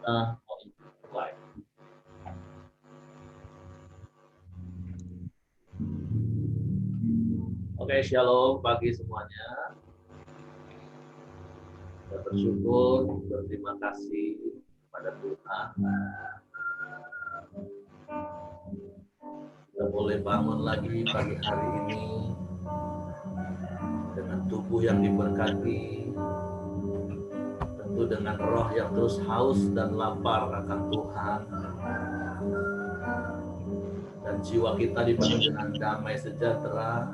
mau mulai. Oke, shalom pagi semuanya. Kita bersyukur, berterima kasih kepada Tuhan. Kita boleh bangun lagi pagi hari ini dengan tubuh yang diberkati, tentu dengan roh yang terus haus dan lapar akan Tuhan, dan jiwa kita dipenuhi dengan damai sejahtera,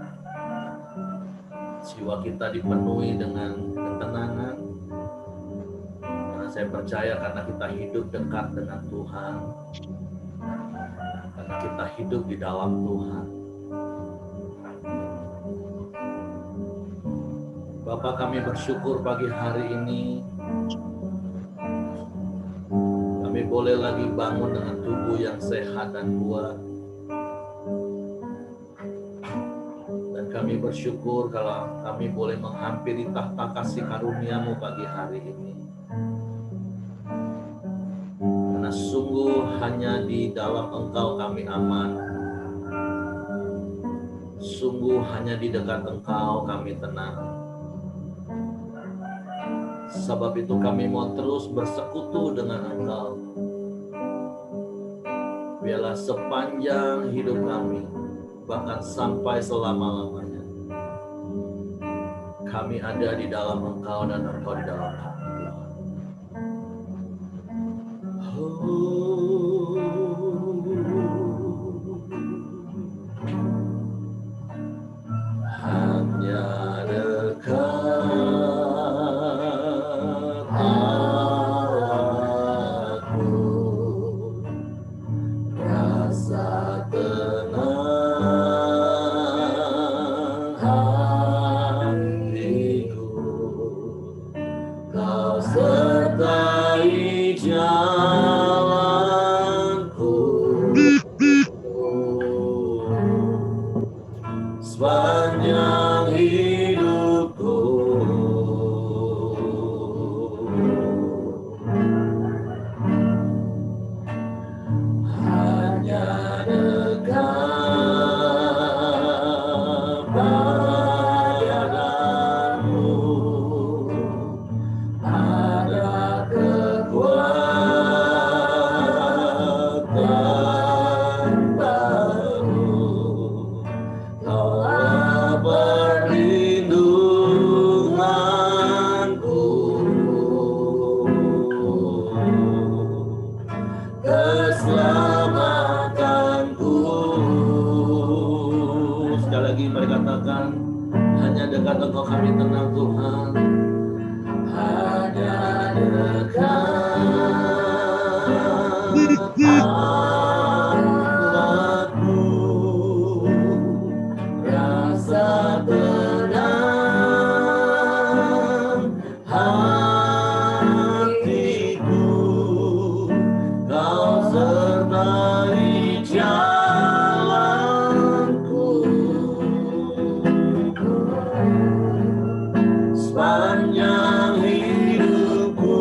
jiwa kita dipenuhi dengan ketenangan, karena saya percaya karena kita hidup dekat dengan Tuhan, karena kita hidup di dalam Tuhan. Bapa, kami bersyukur pagi hari ini kami boleh lagi bangun dengan tubuh yang sehat dan kuat. Dan kami bersyukur kalau kami boleh menghampiri tahta kasih karunia-Mu pagi hari ini. Karena sungguh hanya di dalam Engkau kami aman. Sungguh hanya di dekat Engkau kami tenang. Sebab itu kami mau terus bersekutu dengan Engkau. Biarlah sepanjang hidup kami, bahkan sampai selama-lamanya, kami ada di dalam Engkau dan Engkau di dalam kami. Hanya dekat aku rasa tenang hatiku, Kau sertai jalanku sepanjang hidupku. Hanya dekat padamu ada kekuatan baru. Kaulah perlindunganku, keselamatanku. Sekali lagi mari katakan, hanya dekat Engkau kami tenang Tuhan. Hanya dekat aku rasa tenang hatiku, Kau sertai jalanku sepanjang hidupku.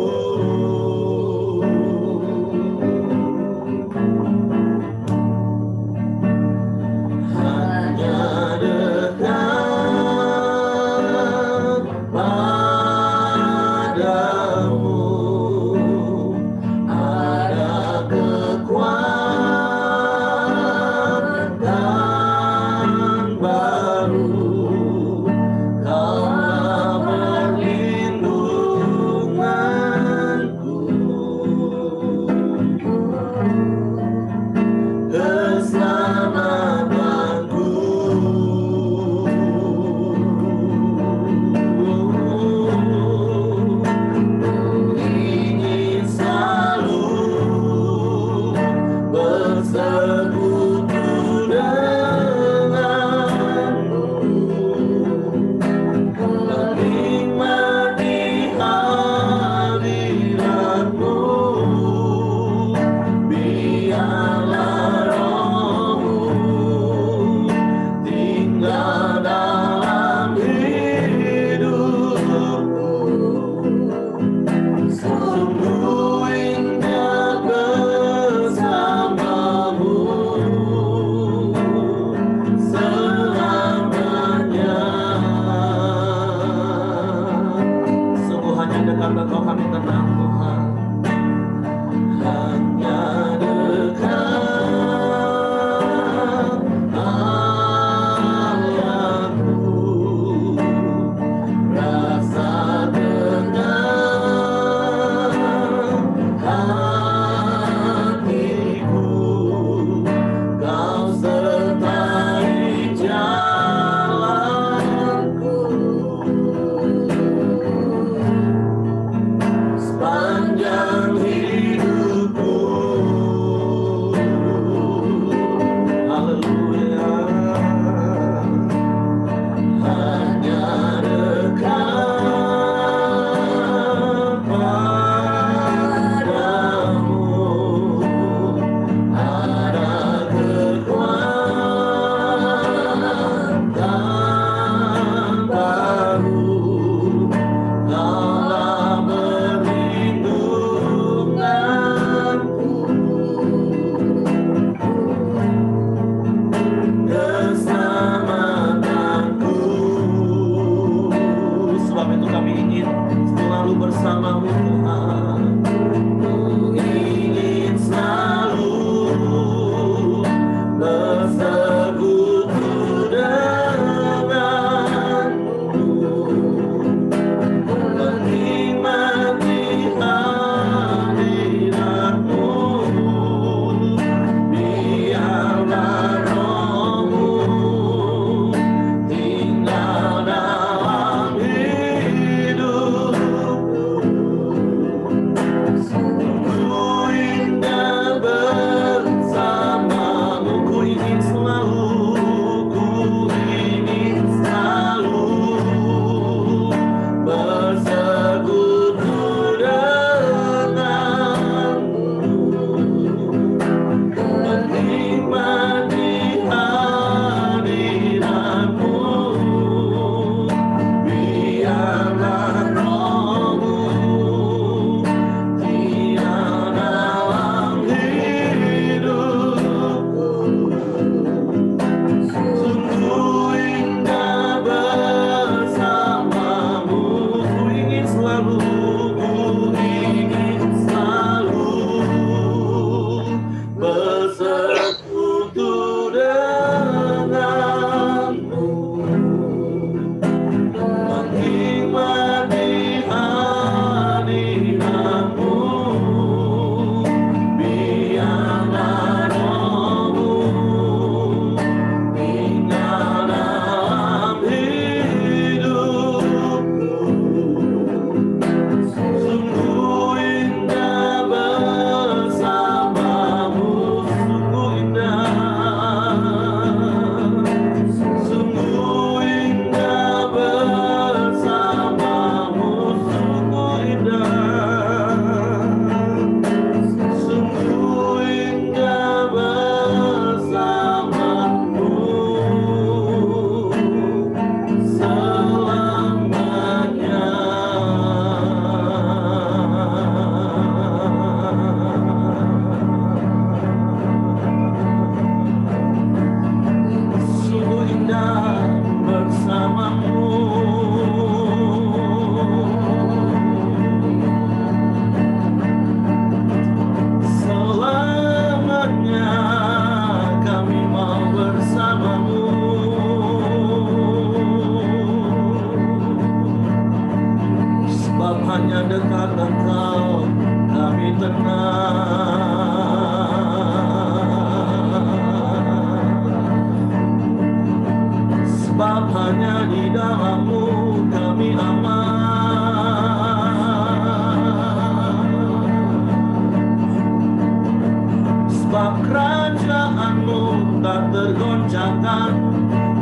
Sebab kerajaan-Mu tak tergoncangkan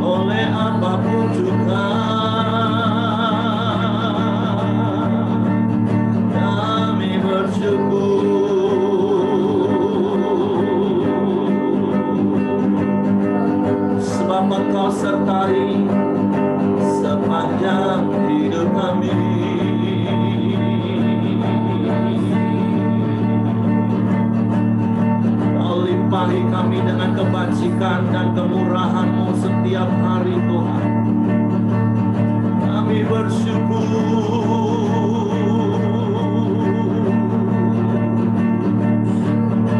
oleh apapun juga. Kami bersyukur, sebab Engkau sertai sepanjang hidup kami. Limpahi kami dengan kebajikan dan kemurahan-Mu setiap hari, Tuhan. Kami bersyukur,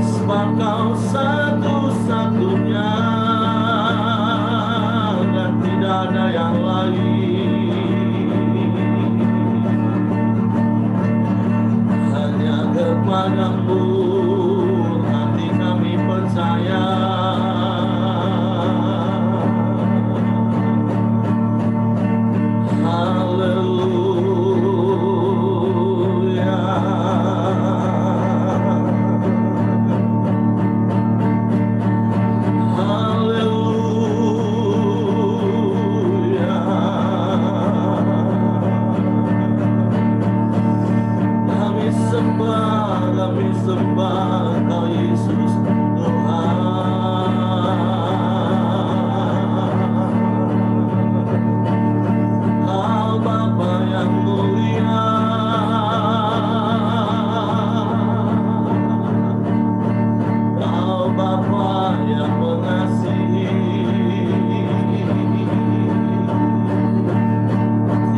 sebab Kau satu-satunya dan tidak ada yang lain. Hanya kepada-Mu percaya. Haleluya. Haleluya. Kami sembah Kau Yesus.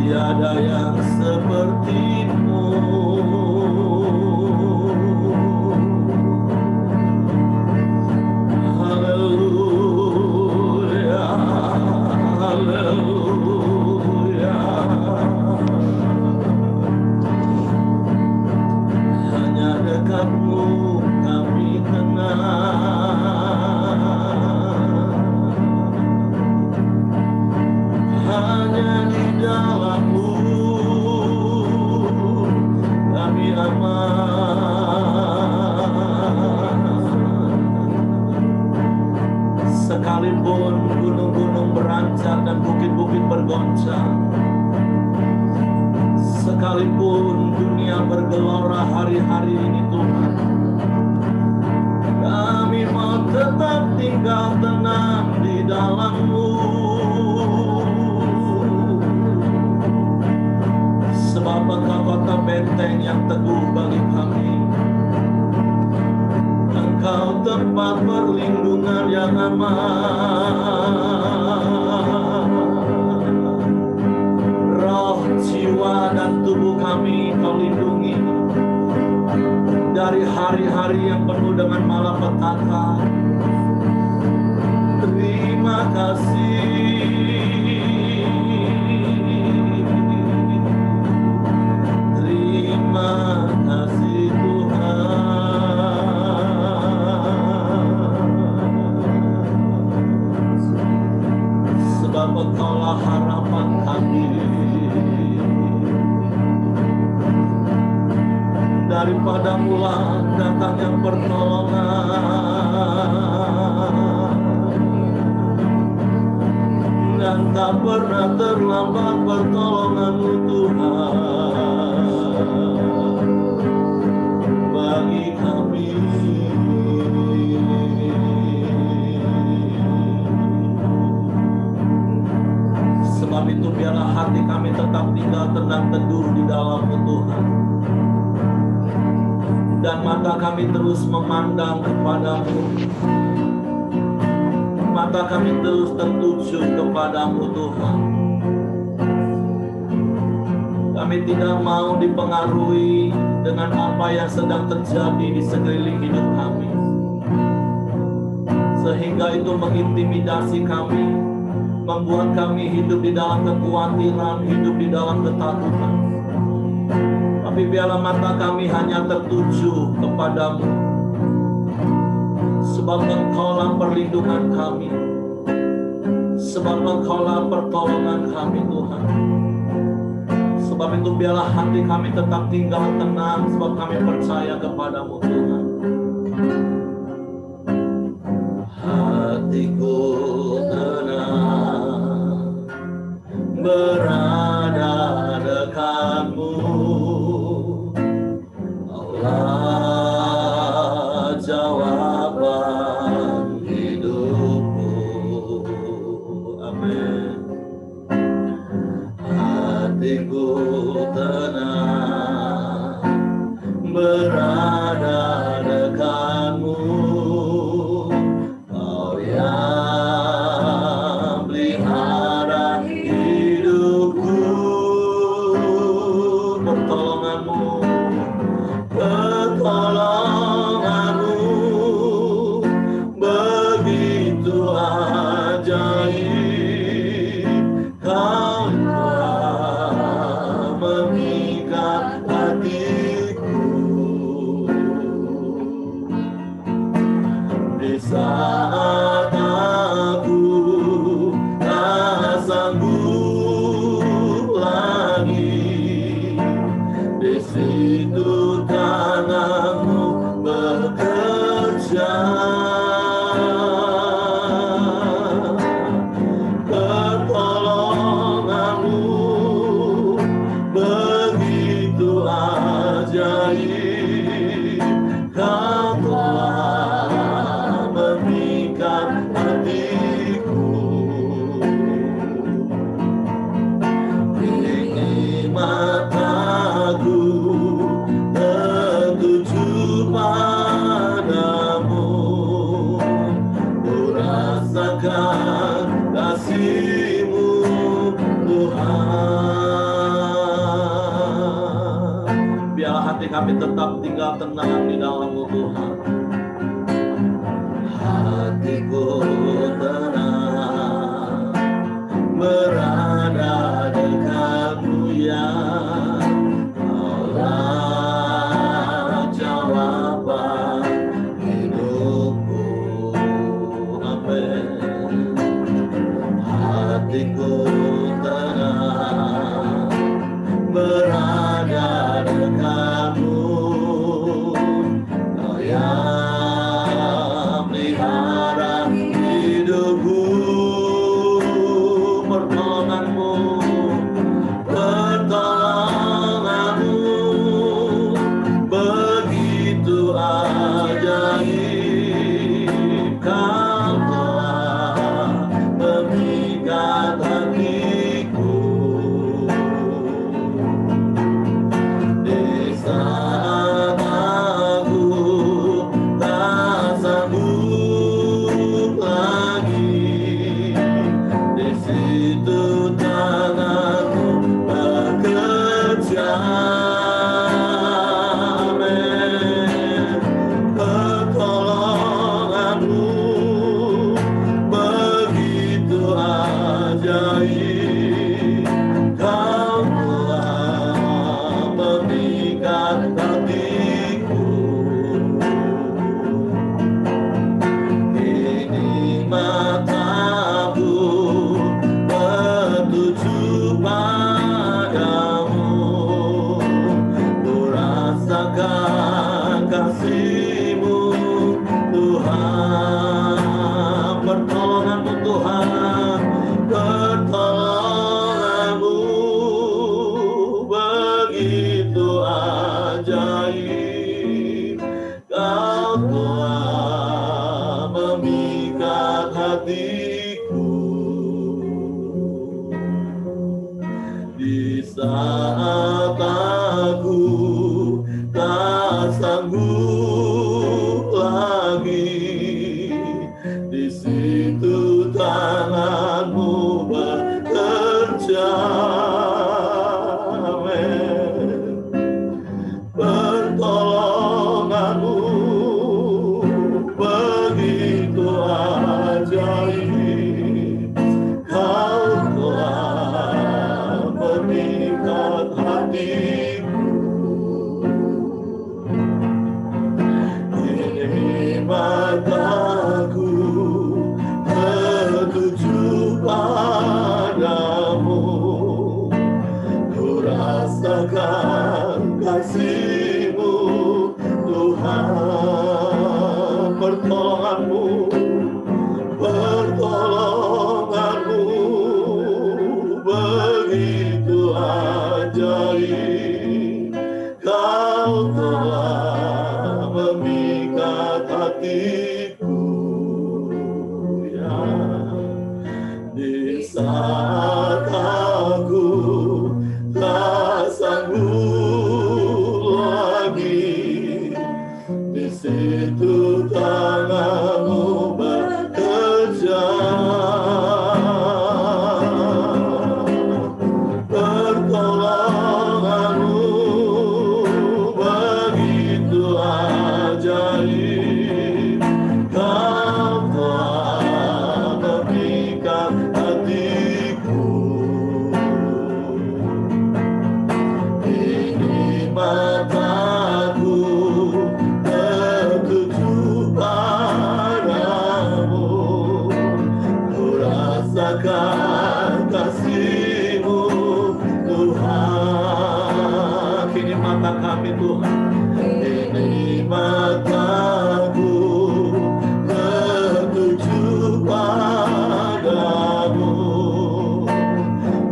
Tiada yang seperti-Mu. Haleluya, haleluya. Hanya dekat-Mu kami tenang. Hanya di dalam-Mu kami aman. Sekalipun gunung-gunung berancak dan bukit-bukit bergoncang, sekalipun dunia bergelora hari-hari ini, Tuhan, kami mau tetap tinggal tenang di dalam-Mu. Sebab Engkau kota benteng yang teguh bagi kami. Engkau tempat perlindungan yang aman. Roh, jiwa, dan tubuh kami Kau lindungi dari hari-hari yang penuh dengan malapetaka. Terima kasih. Terima kasih Tuhan, sebab Engkaulah harapan kami. Daripada-Mulah datangnya pertolongan, dan tak pernah terlambat pertolongan-Mu, Tuhan, bagi kami. Sebab itu biarlah hati kami tetap tinggal tenang teduh di dalam-Mu, Tuhan, dan mata kami terus memandang kepada-Mu. Mata kami terus tertuju kepada-Mu, Tuhan. Kami tidak mau dipengaruhi dengan apa yang sedang terjadi di sekeliling hidup kami, sehingga itu mengintimidasi kami, membuat kami hidup di dalam kekhawatiran, hidup di dalam ketakutan. Tapi biarlah mata kami hanya tertuju kepada-Mu, sebab Engkaulah perlindungan kami, sebab Engkaulah pertolongan kami, Tuhan. Sebab itu biarlah hati kami tetap tinggal tenang, sebab kami percaya kepada-Mu, Tuhan. hatiku tenang berada dekatmu, Allah jawaban hidupku. Amin. Hatiku tenang berada dekatmu, Kau yang pelihara hidupku. Pertolonganmu begitu ajaib, Kau telah mengikat hatiku. Di saat aku tak sanggup lagi, di situ tanganmu bekerja. Pertolonganmu begitu ajaib, Kau telah memikat hatiku. Ini mataku tertuju padamu, ku rasakan kasih-Mu Tuhan. Biarlah hati kami tetap tinggal tenang di dalam-Mu Tuhan. Hatiku tenang berada dekat-Mu ya Allah, jawaban hidupku. Amin. Hatiku tenang berada dekat-Mu, Kau yang pelihara hidupku. Pertolonganmu begitu ajaib, Kau telah memikat hatiku. Di saat aku tak sanggup lagi, di situ tanganmu bekerja. Amin. Pertolonganmu begitu ajaib, Kau telah memikat hatiku. Ini mataku tertuju padamu, ku rasakan kasih-Mu Tuhan. Pertolongan-Mu Tuhan, pertolongan-Mu begitu ajaib, Kau telah memikat hatiku. Di saat aku tak sanggup lagi, di situ tangan-Mu bekerja. Amin. Pertolongan-Mu begitu ajaib, Kau telah memikat hatiku. Ini mataku tertuju padamu, ku rasakan kasih-Mu Tuhan. Pertolongan-Mu memikat hatiku, ya. Di saat aku tak sanggup lagi, di situ tanganmu bekerja. Pertolonganmu begitu ajaib, kau telah memikat hatiku. Ini mataku tertuju padamu, ku rasakan kasih-Mu Tuhan. Kini mata kami Tuhan, ini mataku tertuju padamu,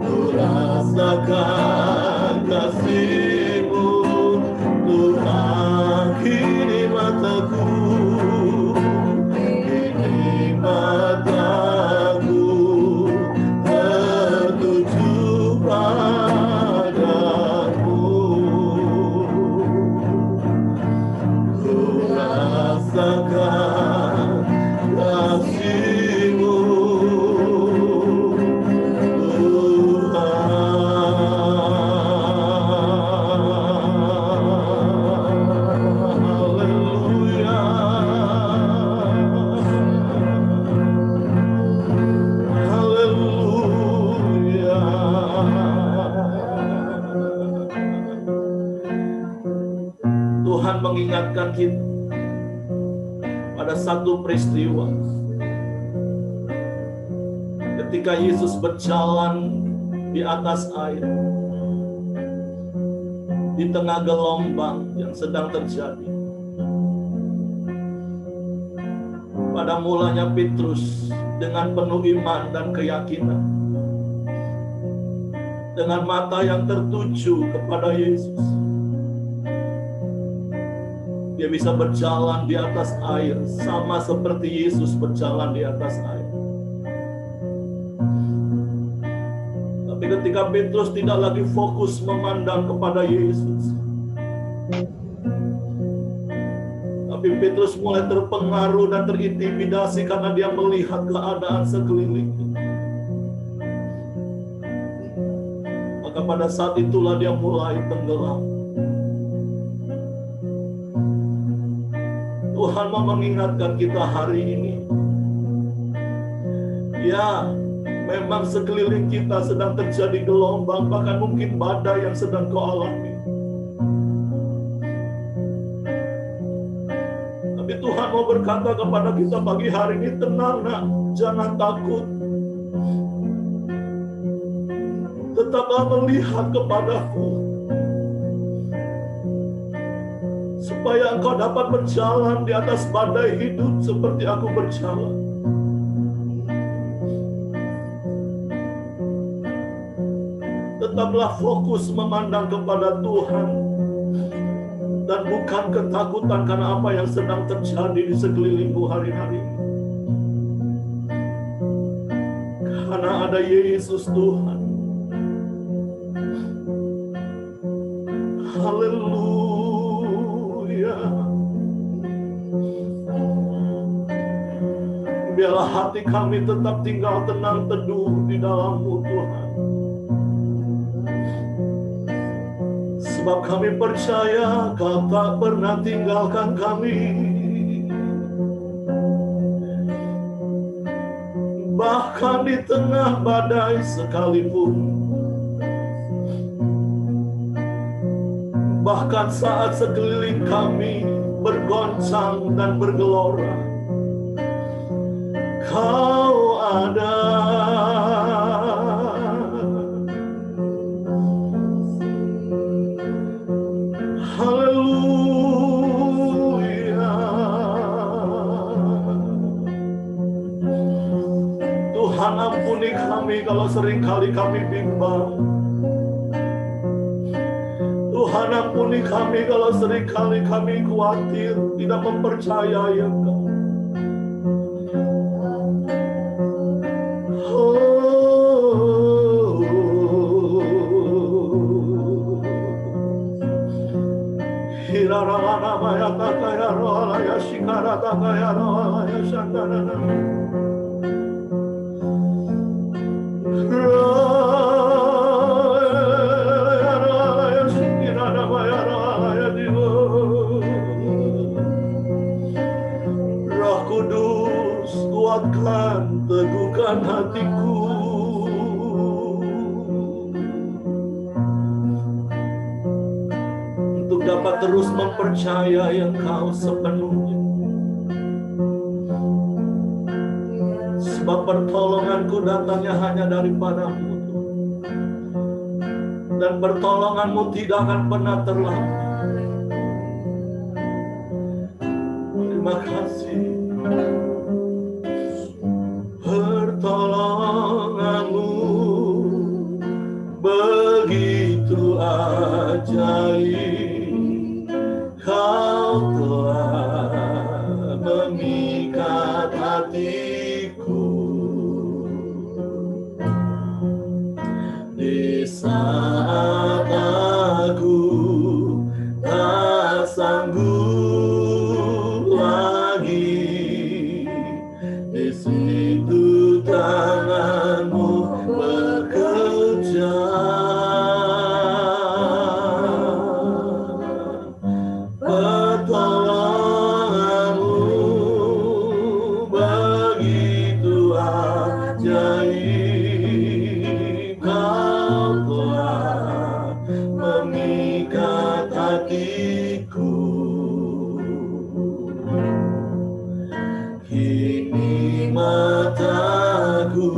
ku rasakan kasih-Mu Tuhan. Kini mataku, kini mataku tertuju padamu, ku rasakan kasih-Mu Tuhan mengingatkan kita pada satu peristiwa ketika Yesus berjalan di atas air di tengah gelombang yang sedang terjadi. Pada mulanya Petrus dengan penuh iman dan keyakinan, dengan mata yang tertuju kepada Yesus, dia bisa berjalan di atas air sama seperti Yesus berjalan di atas air. Tapi ketika Petrus tidak lagi fokus memandang kepada Yesus, tapi Petrus mulai terpengaruh dan terintimidasi karena dia melihat keadaan sekelilingnya. Maka pada saat itulah dia mulai tenggelam. Tuhan mau mengingatkan kita hari ini. Ya, memang sekeliling kita sedang terjadi gelombang, bahkan mungkin badai yang sedang kau alami. Tapi Tuhan mau berkata kepada kita pagi hari ini, tenang nak, jangan takut. Tetaplah melihat kepadaku, supaya engkau dapat berjalan di atas badai hidup seperti aku berjalan. Tetaplah fokus memandang kepada Tuhan dan bukan ketakutan karena apa yang sedang terjadi di sekelilingmu hari-hari ini. Karena ada Yesus Tuhan. Haleluya. Biarlah hati kami tetap tinggal tenang teduh di dalam-Mu Tuhan. Sebab kami percaya Kau tak pernah tinggalkan kami. Bahkan di tengah badai sekalipun, bahkan saat sekeliling kami bergoncang dan bergelora, Kau ada. Haleluya. Tuhan ampuni kami kalau seringkali kami bimbang. Tuhan ampuni Ampuni kami kalau seringkali kami khawatir, tidak mempercayai Engkau. Roh Kudus, kuatkan, teguhkan hatiku untuk dapat terus mempercayai Engkau sepenuhnya. Sebab pertolonganku datangnya hanya daripada-Mu, dan pertolongan-Mu tidak akan pernah terlambat. Terima kasih. Pertolongan-Mu begitu ajaib, Kau telah memikat hatiku di saat aku tak sanggup lagi. Di situ tangan-Mu bekerja. Pertolongan-Mu begitu ajaib, Kau telah memikat hatiku. Kini mataku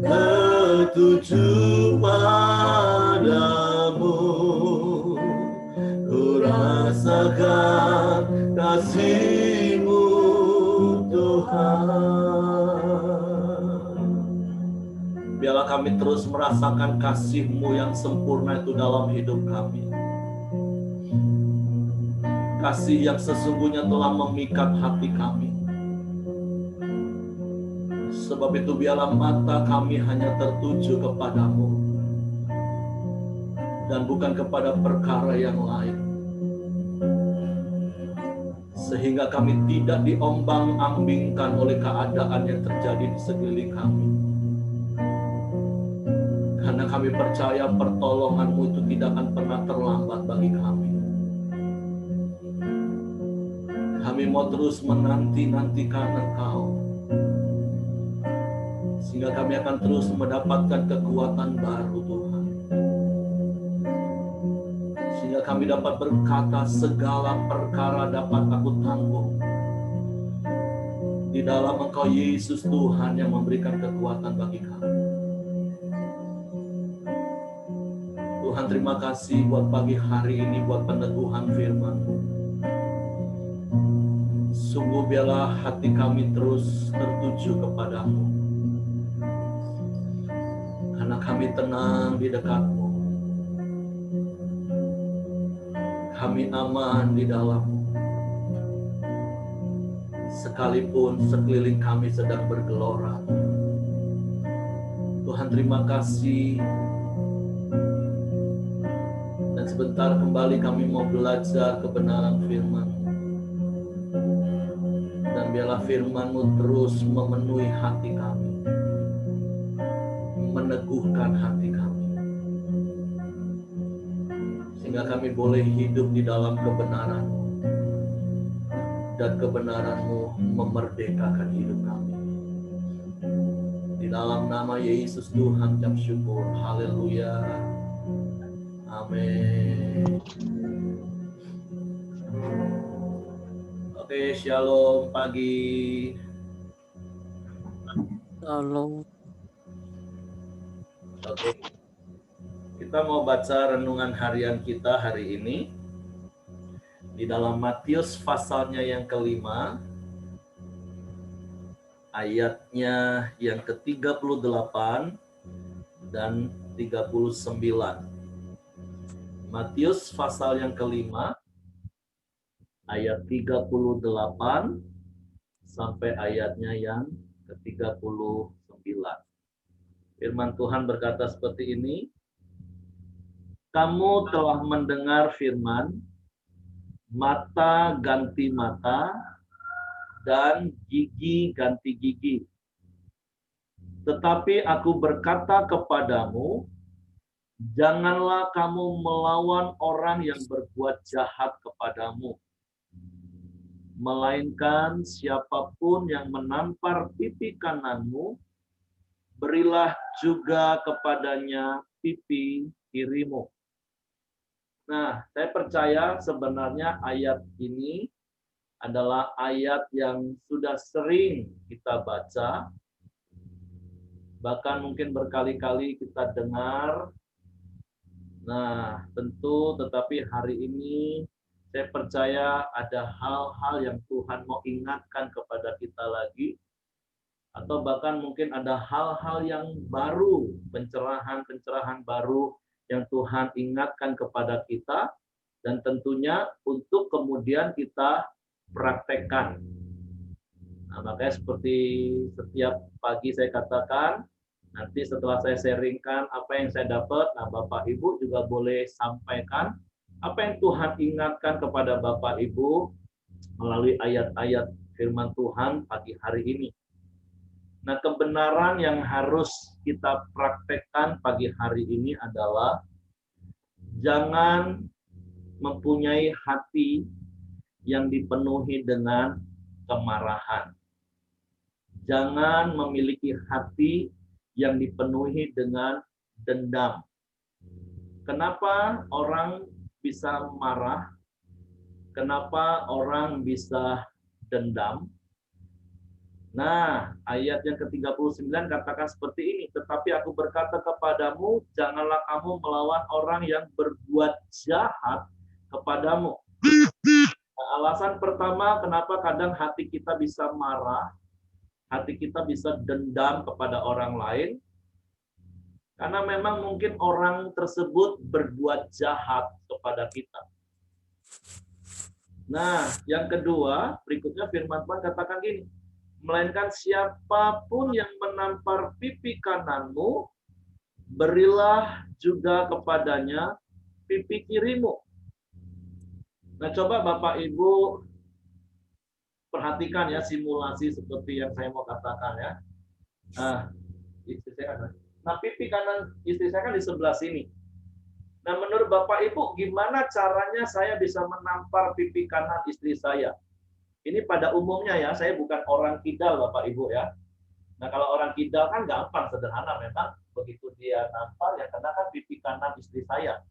tertuju padamu, ku rasakan kasih-Mu Tuhan. Biarlah kami terus merasakan kasih-Mu yang sempurna itu dalam hidup kami. Kasih yang sesungguhnya telah memikat hati kami. Sebab itu biarlah mata kami hanya tertuju kepada-Mu dan bukan kepada perkara yang lain. Sehingga kami tidak diombang-ambingkan oleh keadaan yang terjadi di sekeliling kami. Karena kami percaya pertolongan-Mu itu tidak akan pernah terlambat bagi kami. Kami mau terus menanti-nantikan Engkau, sehingga kami akan terus mendapatkan kekuatan baru Tuhan. Sehingga kami dapat berkata segala perkara dapat aku tanggung di dalam Engkau Yesus Tuhan yang memberikan kekuatan bagi kami. Tuhan, terima kasih buat pagi hari ini, buat peneguhan firman-Mu. Sungguh biarlah hati kami terus tertuju kepada-Mu, karena kami tenang di dekat-Mu. Kami aman di dalam-Mu. Sekalipun sekeliling kami sedang bergelora. Tuhan, terima kasih. Dan sebentar kembali kami mau belajar kebenaran firman-Mu. Dan biarlah firman-Mu terus memenuhi hati kami, meneguhkan hati kami, sehingga kami boleh hidup di dalam kebenaran-Mu, dan kebenaran-Mu memerdekakan hidup kami. Di dalam nama Yesus Tuhan ucap syukur. Haleluya. Amin. Oke, shalom pagi. Shalom. Oke. Kita mau baca renungan harian kita hari ini di dalam Matius pasalnya yang kelima, ayatnya yang ke-38 dan 39. Matius pasal yang kelima, ayat 38 sampai ayatnya yang ke-39. Firman Tuhan berkata seperti ini, kamu telah mendengar firman, mata ganti mata, dan gigi ganti gigi. Tetapi aku berkata kepadamu, janganlah kamu melawan orang yang berbuat jahat kepadamu. Melainkan siapapun yang menampar pipi kananmu, berilah juga kepadanya pipi kirimu. Nah, saya percaya sebenarnya ayat ini adalah ayat yang sudah sering kita baca, bahkan mungkin berkali-kali kita dengar. Nah, tentu tetapi hari ini saya percaya ada hal-hal yang Tuhan mau ingatkan kepada kita lagi, atau bahkan mungkin ada hal-hal yang baru, pencerahan-pencerahan baru yang Tuhan ingatkan kepada kita, dan tentunya untuk kemudian kita praktekkan. Nah, makanya seperti setiap pagi saya katakan, nanti setelah saya sharingkan apa yang saya dapat, nah Bapak Ibu juga boleh sampaikan apa yang Tuhan ingatkan kepada Bapak Ibu melalui ayat-ayat firman Tuhan pagi hari ini. Nah, kebenaran yang harus kita praktekkan pagi hari ini adalah jangan mempunyai hati yang dipenuhi dengan kemarahan. Jangan memiliki hati yang dipenuhi dengan dendam. Kenapa orang bisa marah? Kenapa orang bisa dendam? Nah, ayat yang ke-39 katakan seperti ini, tetapi aku berkata kepadamu, janganlah kamu melawan orang yang berbuat jahat kepadamu. Nah, alasan pertama kenapa kadang hati kita bisa marah, hati kita bisa dendam kepada orang lain, karena memang mungkin orang tersebut berbuat jahat kepada kita. Nah, yang kedua, berikutnya firman Tuhan katakan gini, melainkan siapapun yang menampar pipi kananmu, berilah juga kepadanya pipi kirimu. Nah, coba Bapak Ibu perhatikan ya simulasi seperti yang saya mau katakan ya. Nah, pipi kanan istri saya kan di sebelah sini. Nah, menurut Bapak Ibu, gimana caranya saya bisa menampar pipi kanan istri saya? Ini pada umumnya ya, saya bukan orang kidal Bapak Ibu ya. Nah, kalau orang kidal kan gampang, sederhana memang. Begitu dia nampar, yang kena kan pipi kanan istri saya.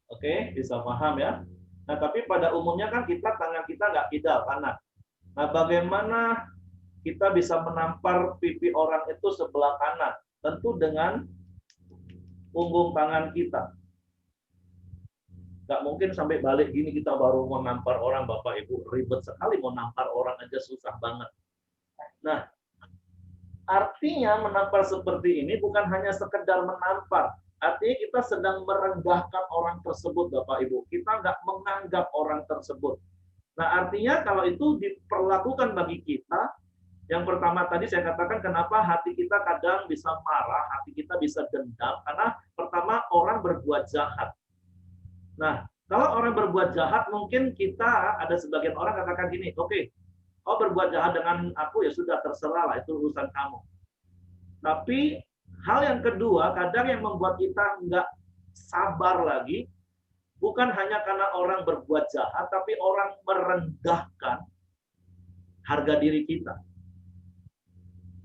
Oke, bisa paham ya? Nah, tapi pada umumnya kan tangan kita nggak kidal kanan. Nah, bagaimana kita bisa menampar pipi orang itu sebelah kanan? Tentu dengan punggung tangan kita. Nggak mungkin sampai balik gini kita baru mau nampar orang, Bapak Ibu. Ribet sekali mau nampar orang aja susah banget. Nah, artinya menampar seperti ini bukan hanya sekedar menampar. Artinya kita sedang merendahkan orang tersebut, Bapak Ibu. Kita nggak menganggap orang tersebut. Nah, artinya kalau itu diperlakukan bagi kita, yang pertama tadi saya katakan kenapa hati kita kadang bisa marah, hati kita bisa dendam, karena pertama orang berbuat jahat. Nah, kalau orang berbuat jahat, mungkin kita ada sebagian orang katakan gini, oke, kau berbuat jahat dengan aku ya sudah terserah lah, itu urusan kamu. Tapi hal yang kedua, kadang yang membuat kita nggak sabar lagi, bukan hanya karena orang berbuat jahat, tapi orang merendahkan harga diri kita.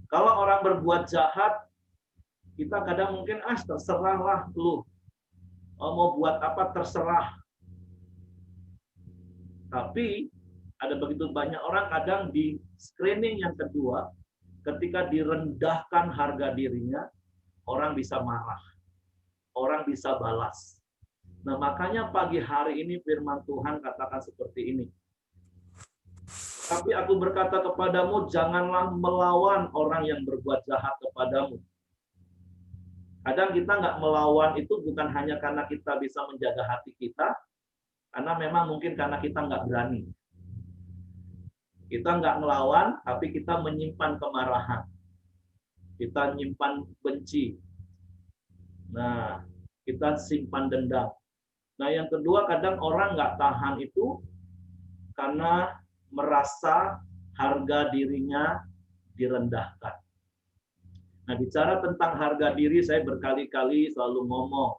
Kalau orang berbuat jahat, kita kadang mungkin terserahlah lu. Mau buat apa terserah. Tapi ada begitu banyak orang kadang di screening yang kedua, ketika direndahkan harga dirinya, orang bisa marah. Orang bisa balas. Nah, makanya pagi hari ini firman Tuhan katakan seperti ini. Tapi aku berkata kepadamu, janganlah melawan orang yang berbuat jahat kepadamu. Kadang kita nggak melawan itu bukan hanya karena kita bisa menjaga hati kita, karena memang mungkin karena kita nggak berani. Kita nggak melawan, tapi kita menyimpan kemarahan. Kita menyimpan benci. Nah, kita simpan dendam. Nah, yang kedua, kadang orang nggak tahan itu karena merasa harga dirinya direndahkan. Nah, bicara tentang harga diri, saya berkali-kali selalu ngomong,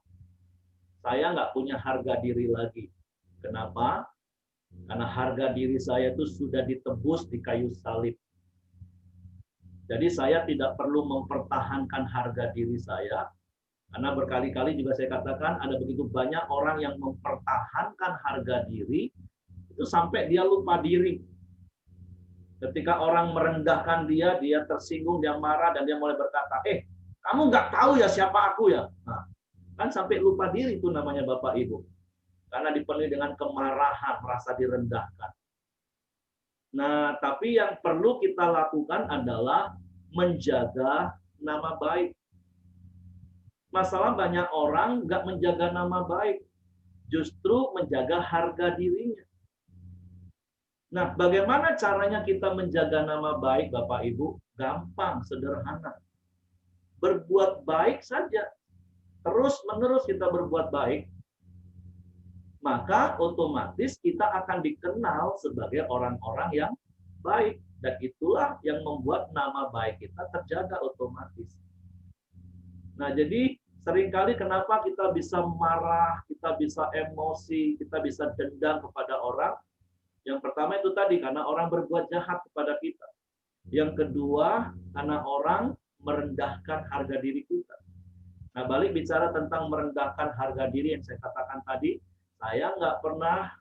saya nggak punya harga diri lagi. Kenapa? Karena harga diri saya itu sudah ditebus di kayu salib. Jadi saya tidak perlu mempertahankan harga diri saya, karena berkali-kali juga saya katakan, ada begitu banyak orang yang mempertahankan harga diri, itu sampai dia lupa diri. Ketika orang merendahkan dia, dia tersinggung, dia marah, dan dia mulai berkata, kamu nggak tahu ya siapa aku ya? Nah, kan sampai lupa diri itu namanya Bapak Ibu. Karena dipenuhi dengan kemarahan, merasa direndahkan. Nah, tapi yang perlu kita lakukan adalah menjaga nama baik. Masalah banyak orang nggak menjaga nama baik, justru menjaga harga dirinya. Nah, bagaimana caranya kita menjaga nama baik, Bapak Ibu? Gampang, sederhana. Berbuat baik saja. Terus-menerus kita berbuat baik, maka otomatis kita akan dikenal sebagai orang-orang yang baik. Dan itulah yang membuat nama baik kita terjaga otomatis. Nah, jadi seringkali kenapa kita bisa marah, kita bisa emosi, kita bisa dendam kepada orang. Yang pertama itu tadi, karena orang berbuat jahat kepada kita. Yang kedua, karena orang merendahkan harga diri kita. Nah, balik bicara tentang merendahkan harga diri yang saya katakan tadi, saya nggak pernah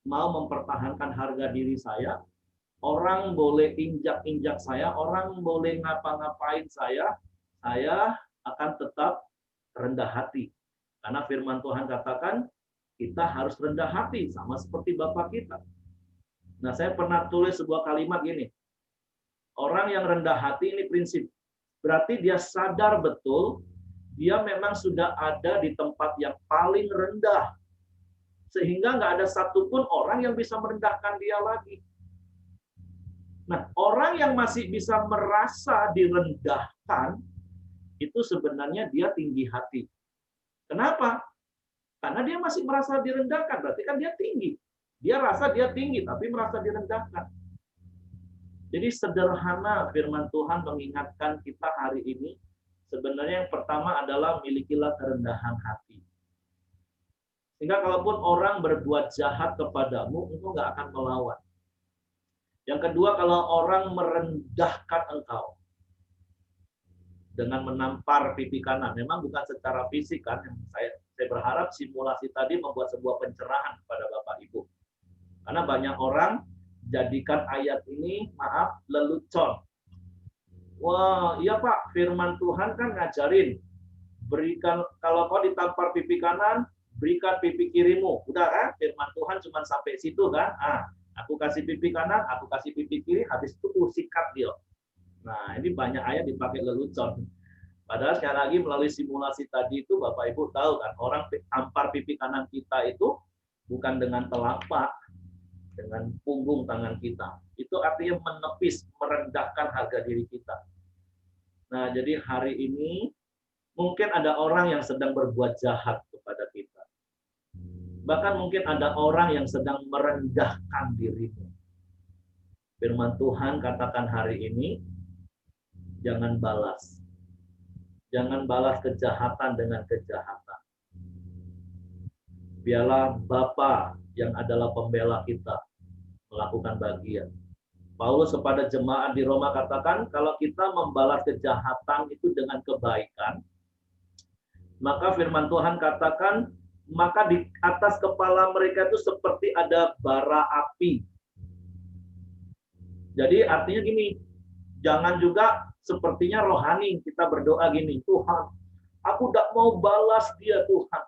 mau mempertahankan harga diri saya. Orang boleh injak-injak saya, orang boleh ngapa-ngapain saya akan tetap rendah hati. Karena firman Tuhan katakan, kita harus rendah hati, sama seperti Bapa kita. Nah, saya pernah tulis sebuah kalimat gini, orang yang rendah hati ini prinsip, berarti dia sadar betul, dia memang sudah ada di tempat yang paling rendah, sehingga nggak ada satupun orang yang bisa merendahkan dia lagi. Nah, orang yang masih bisa merasa direndahkan, itu sebenarnya dia tinggi hati. Kenapa? Karena dia masih merasa direndahkan, berarti kan dia tinggi. Dia rasa dia tinggi, tapi merasa direndahkan. Jadi sederhana firman Tuhan mengingatkan kita hari ini, sebenarnya yang pertama adalah milikilah kerendahan hati. Sehingga kalaupun orang berbuat jahat kepadamu, engkau nggak akan melawan. Yang kedua, kalau orang merendahkan engkau dengan menampar pipi kanan, memang bukan secara fisik kan, yang saya berharap simulasi tadi membuat sebuah pencerahan kepada Bapak Ibu. Karena banyak orang jadikan ayat ini, maaf, lelucon. Wah, iya Pak, firman Tuhan kan ngajarin, berikan kalau kau ditampar pipi kanan, berikan pipi kirimu. Udah kan? Firman Tuhan cuma sampai situ kan? Aku kasih pipi kanan, aku kasih pipi kiri, habis itu sikat dia. Nah, ini banyak ayat dipakai lelucon. Padahal sekali lagi melalui simulasi tadi itu Bapak Ibu tahu kan, orang tampar pipi kanan kita itu bukan dengan telapak, dengan punggung tangan kita. Itu artinya menepis, merendahkan harga diri kita. Nah, jadi hari ini mungkin ada orang yang sedang berbuat jahat kepada kita. Bahkan mungkin ada orang yang sedang merendahkan dirimu. Firman Tuhan katakan hari ini, jangan balas. Jangan balas kejahatan dengan kejahatan. Biarlah Bapa yang adalah pembela kita melakukan bagian. Paulus kepada jemaat di Roma katakan, kalau kita membalas kejahatan itu dengan kebaikan, maka firman Tuhan katakan, maka di atas kepala mereka itu seperti ada bara api. Jadi artinya gini, jangan juga sepertinya rohani kita berdoa gini, Tuhan, aku tidak mau balas dia Tuhan.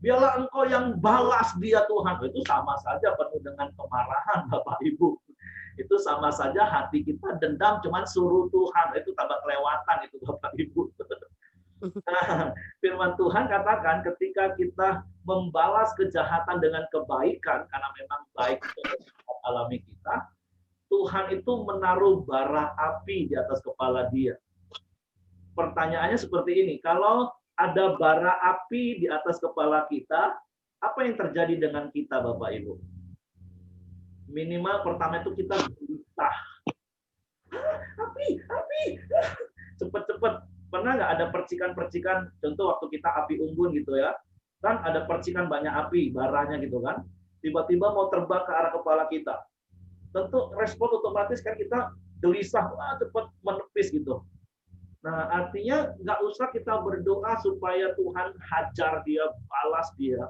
Biarlah engkau yang balas dia Tuhan. Itu sama saja penuh dengan kemarahan Bapak Ibu. Itu sama saja hati kita dendam cuman suruh Tuhan. Itu tambah kelewatan itu Bapak Ibu. Nah, firman Tuhan katakan ketika kita membalas kejahatan dengan kebaikan, karena memang baik itu sifat alami kita, Tuhan itu menaruh bara api di atas kepala dia. Pertanyaannya seperti ini, kalau ada bara api di atas kepala kita, apa yang terjadi dengan kita, Bapak Ibu? Minimal pertama itu kita gelisah. Api, cepet-cepet. Pernah nggak ada percikan-percikan, contoh waktu kita api unggun gitu ya, kan ada percikan banyak api, baranya gitu kan, tiba-tiba mau terbang ke arah kepala kita. Tentu respon otomatis kan kita gelisah, wah cepet menepis gitu. Nah, artinya nggak usah kita berdoa supaya Tuhan hajar dia, balas dia.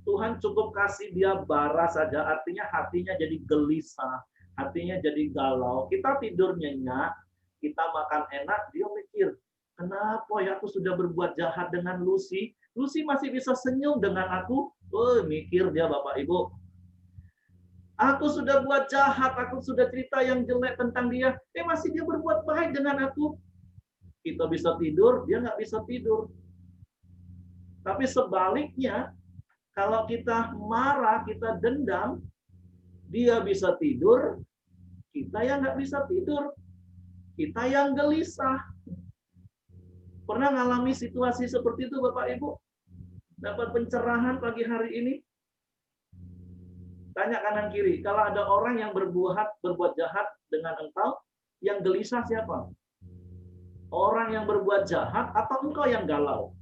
Tuhan cukup kasih dia bara saja, artinya hatinya jadi gelisah, hatinya jadi galau. Kita tidur nyenyak, kita makan enak, dia mikir, kenapa ya aku sudah berbuat jahat dengan Lucy? Lucy masih bisa senyum dengan aku. Oh, mikir dia Bapak Ibu. Aku sudah buat jahat, aku sudah cerita yang jelek tentang dia. Masih dia berbuat baik dengan aku. Kita bisa tidur, dia nggak bisa tidur. Tapi sebaliknya, kalau kita marah, kita dendam, dia bisa tidur, kita yang nggak bisa tidur. Kita yang gelisah. Pernah ngalami situasi seperti itu Bapak Ibu? Dapat pencerahan pagi hari ini? Tanya kanan kiri, kalau ada orang yang berbuat jahat dengan engkau, yang gelisah siapa? Orang yang berbuat jahat atau engkau yang galau?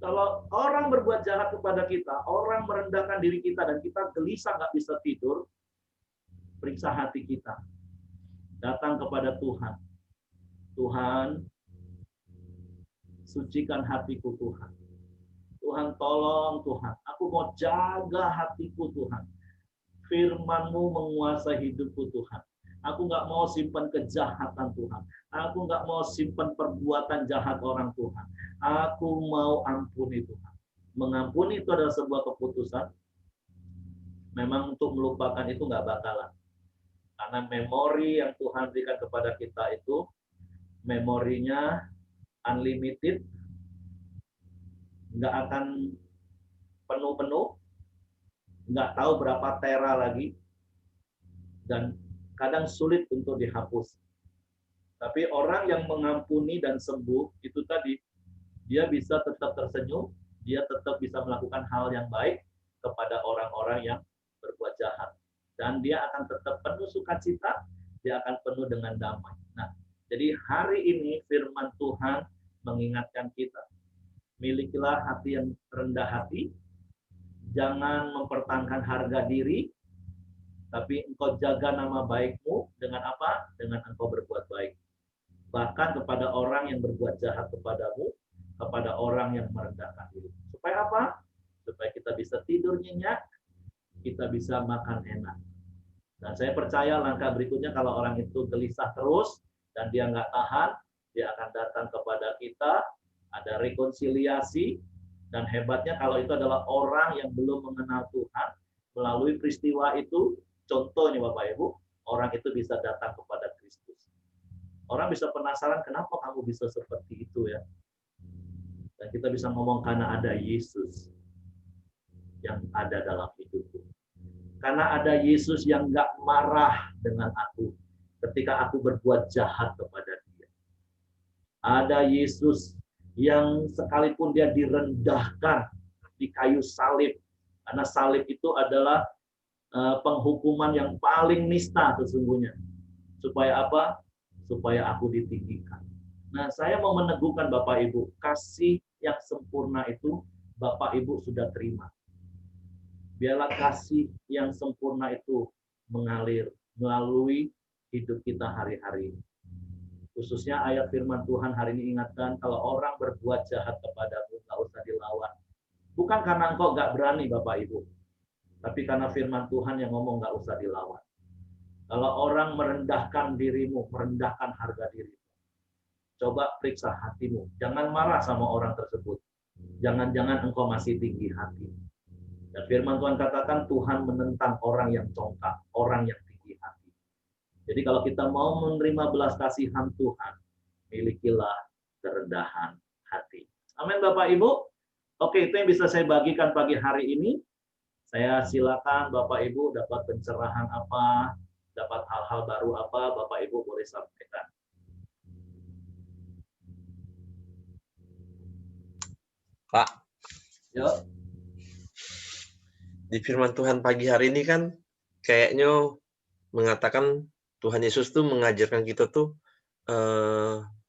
Kalau orang berbuat jahat kepada kita, orang merendahkan diri kita dan kita gelisah nggak bisa tidur, periksa hati kita. Datang kepada Tuhan. Tuhan, sucikan hatiku Tuhan. Tuhan tolong Tuhan, aku mau jaga hatiku Tuhan. Firman-Mu menguasai hidupku Tuhan. Aku nggak mau simpan kejahatan Tuhan. Aku nggak mau simpan perbuatan jahat orang Tuhan. Aku mau ampuni Tuhan. Mengampuni itu adalah sebuah keputusan. Memang untuk melupakan itu nggak bakalan. Karena memori yang Tuhan berikan kepada kita itu, memorinya unlimited, nggak akan penuh-penuh, nggak tahu berapa tera lagi, dan kadang sulit untuk dihapus. Tapi orang yang mengampuni dan sembuh, itu tadi, dia bisa tetap tersenyum, dia tetap bisa melakukan hal yang baik kepada orang-orang yang berbuat jahat. Dan dia akan tetap penuh sukacita, dia akan penuh dengan damai. Nah, jadi hari ini firman Tuhan mengingatkan kita, milikilah hati yang rendah hati, jangan mempertahankan harga diri, tapi engkau jaga nama baikmu dengan apa? Dengan engkau berbuat baik. Bahkan kepada orang yang berbuat jahat kepadamu, kepada orang yang merendahkan diri. Supaya apa? Supaya kita bisa tidur nyenyak, kita bisa makan enak. Dan saya percaya langkah berikutnya kalau orang itu gelisah terus, dan dia nggak tahan, dia akan datang kepada kita, ada rekonsiliasi, dan hebatnya kalau itu adalah orang yang belum mengenal Tuhan, melalui peristiwa itu, contohnya Bapak Ibu, orang itu bisa datang kepada Kristus. Orang bisa penasaran kenapa kamu bisa seperti itu ya. Dan kita bisa ngomong karena ada Yesus yang ada dalam hidupku. Karena ada Yesus yang nggak marah dengan aku ketika aku berbuat jahat kepada dia. Ada Yesus yang sekalipun dia direndahkan di kayu salib. Karena salib itu adalah penghukuman yang paling nista sesungguhnya. Supaya apa? Supaya aku ditinggikan. Nah, saya mau meneguhkan Bapak Ibu, kasih yang sempurna itu Bapak Ibu sudah terima. Biarlah kasih yang sempurna itu mengalir melalui hidup kita hari-hari ini. Khususnya ayat firman Tuhan hari ini ingatkan, kalau orang berbuat jahat kepadamu, nggak usah dilawan. Bukan karena engkau nggak berani Bapak Ibu, tapi karena firman Tuhan yang ngomong nggak usah dilawan. Kalau orang merendahkan dirimu, merendahkan harga dirimu, coba periksa hatimu. Jangan marah sama orang tersebut. Jangan-jangan engkau masih tinggi hati. Dan firman Tuhan katakan Tuhan menentang orang yang congkak, orang yang tinggi hati. Jadi kalau kita mau menerima belas kasihan Tuhan, milikilah kerendahan hati. Amin Bapak Ibu. Oke, itu yang bisa saya bagikan pagi hari ini. Saya silakan Bapak Ibu dapat pencerahan apa, dapat hal-hal baru apa, Bapak Ibu boleh sampaikan. Pak, Yuk. di firman Tuhan pagi hari ini kan kayaknya mengatakan Tuhan Yesus tuh mengajarkan kita tuh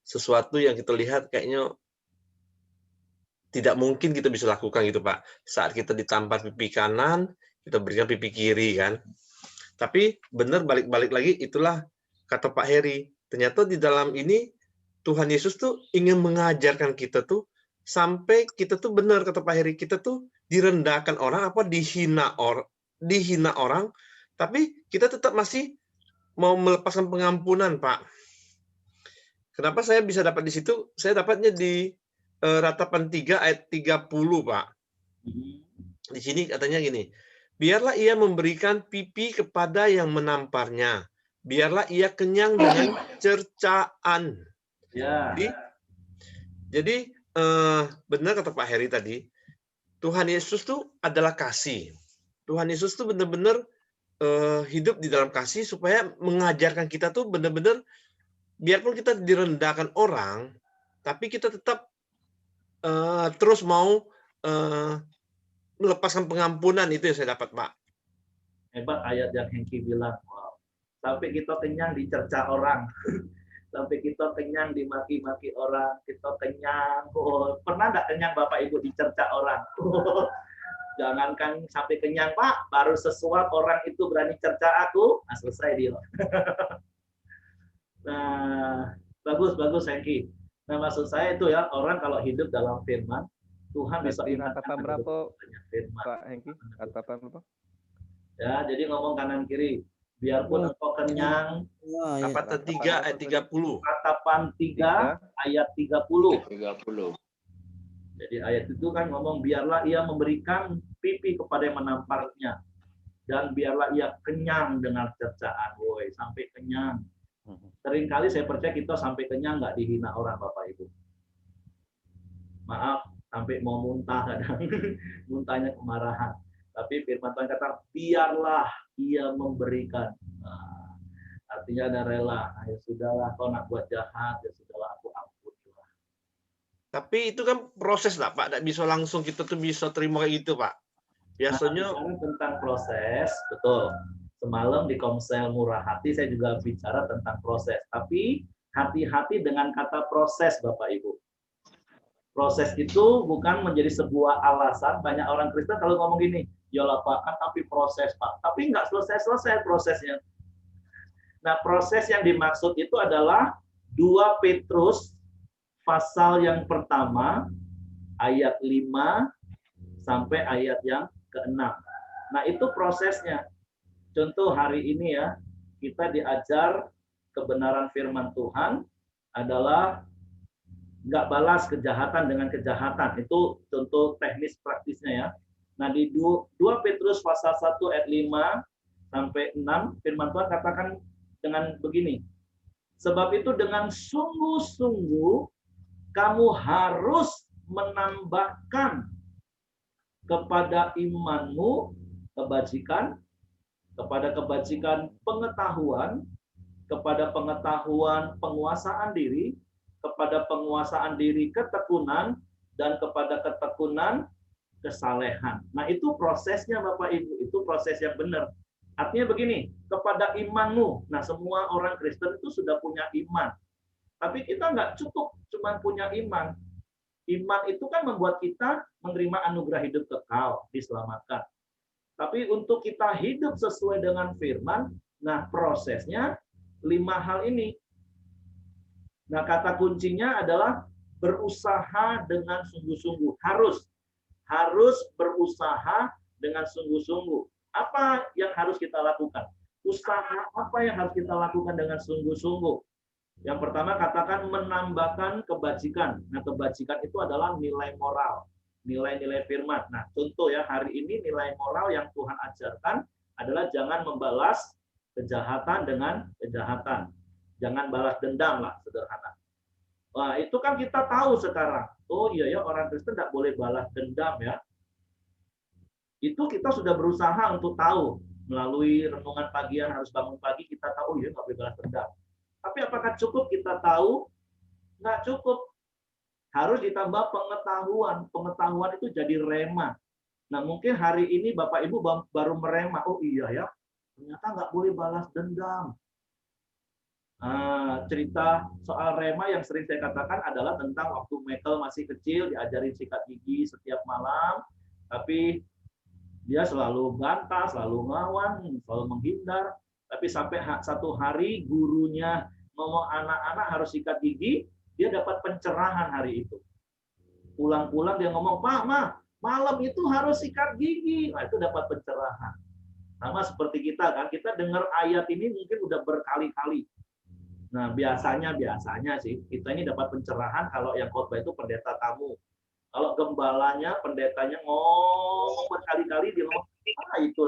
sesuatu yang kita lihat kayaknya tidak mungkin kita bisa lakukan gitu Pak. Saat kita ditampar pipi kanan, kita berikan pipi kiri kan. Tapi benar balik-balik lagi itulah kata Pak Heri. Ternyata di dalam ini Tuhan Yesus tuh ingin mengajarkan kita tuh sampai kita tuh benar kata Pak Heri, kita tuh direndahkan orang apa dihina orang, tapi kita tetap masih mau melepaskan pengampunan, Pak. Kenapa saya bisa dapat di situ? Saya dapatnya di Ratapan 3 ayat 30, Pak. Di sini katanya gini, biarlah ia memberikan pipi kepada yang menamparnya. Biarlah ia kenyang dengan cercaan. Ya. Jadi benar kata Pak Heri tadi, Tuhan Yesus tuh adalah kasih. Tuhan Yesus tuh benar-benar hidup di dalam kasih supaya mengajarkan kita tuh benar-benar biarpun kita direndahkan orang, tapi kita tetap terus mau melepaskan pengampunan. Itu yang saya dapat, Pak. Hebat ayat yang Hengki bilang. Wow. Sampai kita kenyang dicerca orang. Sampai kita kenyang dimaki-maki orang. Kita kenyang. Oh, pernah nggak kenyang Bapak Ibu dicerca orang? Jangankan sampai kenyang, Pak. Baru sesuap orang itu berani cerca aku. Nah, selesai dia. Nah, bagus Hengki. Nah, maksud saya itu ya, orang kalau hidup dalam firman, Tuhan bisa ingatkan berapa firman. Pak Hengki? Ratapan berapa? Ya, jadi ngomong kanan kiri. Biarpun engkau kenyang. Ratapan 3 ayat 30. Ratapan 3 ayat 30. 30. Jadi ayat itu kan ngomong biarlah ia memberikan pipi kepada yang menamparnya. Dan biarlah ia kenyang dengan cercaan. Woi, sampai kenyang. Seringkali saya percaya kita sampai kenyang nggak dihina orang Bapak Ibu. Maaf, sampai mau muntah kadang. Muntahnya kemarahan. Tapi firman Tuhan kata, biarlah ia memberikan. Nah, artinya ada rela. Nah, ya sudahlah, kau nak buat jahat, ya sudahlah, aku ampunilah. Tapi itu kan proses lah, Pak. Tidak bisa langsung kita tuh bisa terima kayak gitu, Pak. Biasanya tentang proses, betul. Semalam di Komsel Murah Hati saya juga bicara tentang proses. Tapi hati-hati dengan kata proses, Bapak Ibu. Proses itu bukan menjadi sebuah alasan. Banyak orang Kristen kalau ngomong gini, ya lah Pak, kan tapi proses Pak. Tapi nggak selesai-selesai prosesnya. Nah, proses yang dimaksud itu adalah 2 Petrus pasal yang pertama, ayat 5 sampai ayat yang ke-6. Nah, itu prosesnya. Contoh hari ini ya, kita diajar kebenaran firman Tuhan adalah nggak balas kejahatan dengan kejahatan. Itu contoh teknis praktisnya ya. Nah di 2 Petrus pasal 1 ayat 5 sampai 6 firman Tuhan katakan dengan begini. Sebab itu dengan sungguh-sungguh kamu harus menambahkan kepada imanmu kebajikan, kepada kebajikan pengetahuan, kepada pengetahuan penguasaan diri, kepada penguasaan diri ketekunan, dan kepada ketekunan kesalehan. Nah itu prosesnya Bapak Ibu, itu proses yang benar. Artinya begini, kepada imanmu. Nah semua orang Kristen itu sudah punya iman. Tapi kita nggak cukup cuma punya iman. Iman itu kan membuat kita menerima anugerah hidup kekal, diselamatkan. Tapi untuk kita hidup sesuai dengan firman, nah prosesnya 5 hal ini. Nah, kata kuncinya adalah berusaha dengan sungguh-sungguh. Harus berusaha dengan sungguh-sungguh. Apa yang harus kita lakukan? Usaha apa yang harus kita lakukan dengan sungguh-sungguh? Yang pertama katakan menambahkan kebajikan. Nah, kebajikan itu adalah nilai moral, nilai-nilai firman. Nah, contoh ya, hari ini nilai moral yang Tuhan ajarkan adalah jangan membalas kejahatan dengan kejahatan. Jangan balas dendam lah, sederhana. Wah, itu kan kita tahu sekarang. oh iya ya, orang Kristen tidak boleh balas dendam ya. Itu kita sudah berusaha untuk tahu. Melalui renungan pagian harus bangun pagi, kita tahu ya nggak boleh balas dendam. Tapi apakah cukup kita tahu? Nggak cukup. Harus ditambah pengetahuan. Pengetahuan itu jadi rema. Nah mungkin hari ini Bapak Ibu baru merema, oh iya ya, ternyata nggak boleh balas dendam. Cerita soal rema yang sering saya katakan adalah tentang waktu Michael masih kecil, diajarin sikat gigi setiap malam, tapi dia selalu bantah, selalu ngelawan, selalu menghindar. Tapi sampai satu hari gurunya ngomong anak-anak harus sikat gigi, dia dapat pencerahan hari itu. Pulang-pulang dia ngomong, Pak, Ma, malam itu harus sikat gigi. Nah, itu dapat pencerahan. Sama seperti kita kan, kita dengar ayat ini mungkin udah berkali-kali. Nah, biasanya sih, kita ini dapat pencerahan kalau yang khotbah itu pendeta tamu. Kalau gembalanya, pendetanya ngomong berkali-kali, dia ngomong, itu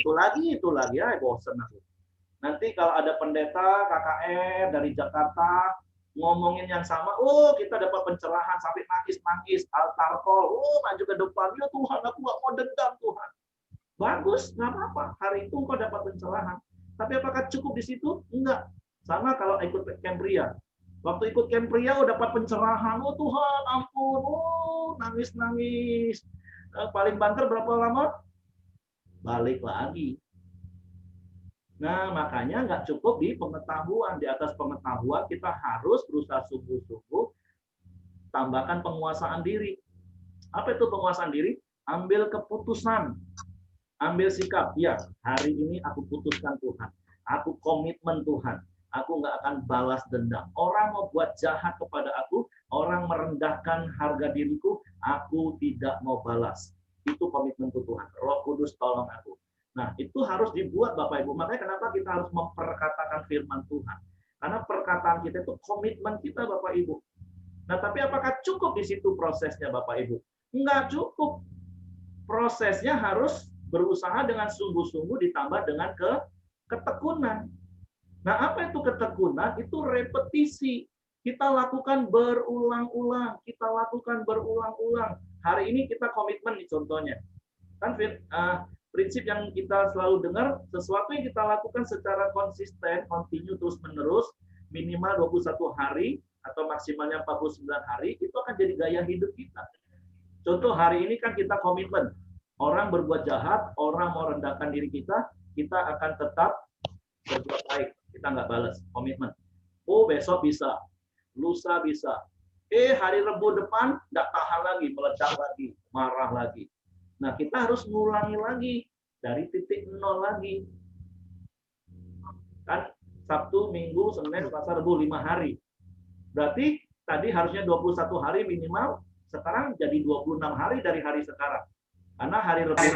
lagi, ya bosen aku. Nanti kalau ada pendeta KKR dari Jakarta, ngomongin yang sama, oh kita dapat pencerahan sampai nangis, altar call, oh maju ke depan, ya Tuhan, aku gak mau dendam Tuhan. Bagus, nggak apa-apa, hari itu kau dapat pencerahan. Tapi apakah cukup di situ? Enggak. Sama kalau ikut camp pria. Waktu ikut camp pria, dapat pencerahan. Oh Tuhan, ampun. Oh, nangis. Paling banter berapa lama? Balik lagi. Nah, makanya nggak cukup di pengetahuan. Di atas pengetahuan, kita harus berusaha sungguh-sungguh tambahkan penguasaan diri. Apa itu penguasaan diri? Ambil keputusan. Ambil sikap. Ya, hari ini aku putuskan Tuhan. Aku komitmen Tuhan. Aku nggak akan balas dendam. Orang mau buat jahat kepada aku, orang merendahkan harga diriku, aku tidak mau balas. Itu komitmenku Tuhan. Roh Kudus tolong aku. Nah, itu harus dibuat Bapak Ibu. Makanya kenapa kita harus memperkatakan firman Tuhan? Karena perkataan kita itu komitmen kita Bapak Ibu. Nah, tapi apakah cukup di situ prosesnya Bapak Ibu? Enggak cukup. Prosesnya harus berusaha dengan sungguh-sungguh ditambah dengan ketekunan. Nah, apa itu ketekunan? Itu repetisi. Kita lakukan berulang-ulang. Hari ini kita komitmen nih contohnya. Kan prinsip yang kita selalu dengar, sesuatu yang kita lakukan secara konsisten, continue terus-menerus, minimal 21 hari atau maksimalnya 49 hari, itu akan jadi gaya hidup kita. Contoh hari ini kan kita komitmen. Orang berbuat jahat, orang mau rendahkan diri kita akan tetap berbuat baik. Kita nggak balas, komitmen. Oh, besok bisa, lusa bisa. Hari Rabu depan nggak tahan lagi, meledak lagi, marah lagi. Nah, kita harus ngulangi lagi dari titik nol lagi. Kan Sabtu, Minggu, Senin, Selasa, Rabu 5 hari. Berarti tadi harusnya 21 hari minimal, sekarang jadi 26 hari dari hari sekarang. Karena hari Rabu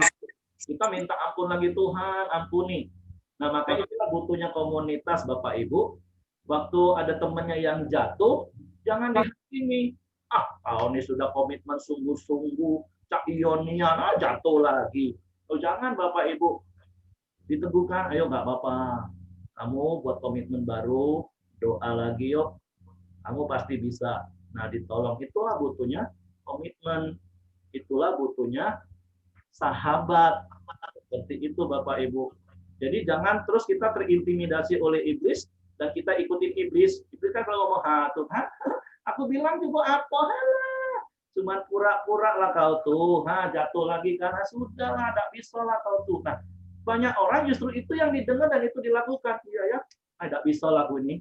kita minta ampun lagi, Tuhan, ampuni. Nah, makanya kita butuhnya komunitas Bapak Ibu. Waktu ada temannya yang jatuh, jangan dihakimi. Kau ini sudah komitmen sungguh-sungguh, Cak Ionian, jatuh lagi. Oh, jangan Bapak Ibu. Diteguhkan, ayo nggak apa-apa. Kamu buat komitmen baru, doa lagi yuk. Kamu pasti bisa. Nah, ditolong. Itulah butuhnya komitmen. Itulah butuhnya sahabat. Seperti itu Bapak Ibu. Jadi jangan terus kita terintimidasi oleh iblis dan kita ikutin iblis. Iblis kan kalau ngomong, Tuhan, aku bilang juga apa? Cuman pura-pura lah kau tuh, jatuh lagi karena sudah lah, tidak bisa lah kau tuh. Nah, banyak orang justru itu yang didengar dan itu dilakukan. Iya ya, tidak bisa lah aku ini.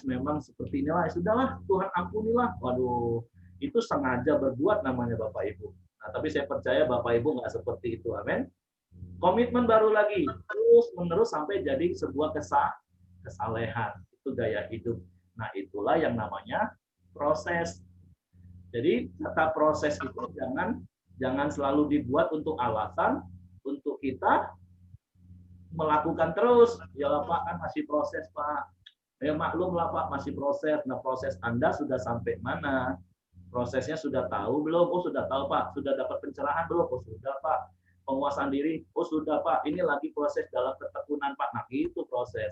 Memang seperti inilah, sudahlah, Tuhan ampunilah. Waduh, itu sengaja berbuat namanya Bapak Ibu. Nah, tapi saya percaya Bapak Ibu nggak seperti itu, amin. Komitmen baru lagi, terus-menerus sampai jadi sebuah kesalehan. Itu gaya hidup. Nah, itulah yang namanya proses. Jadi, kata proses itu jangan selalu dibuat untuk alasan, untuk kita melakukan terus. Ya Pak, kan masih proses Pak. Ya maklum lah Pak, masih proses. Nah, proses Anda sudah sampai mana? Prosesnya sudah tahu belum? Oh, sudah tahu Pak. Sudah dapat pencerahan belum? Oh, sudah Pak. Penguasaan diri, oh sudah Pak, ini lagi proses dalam ketekunan Pak. Nah, itu proses.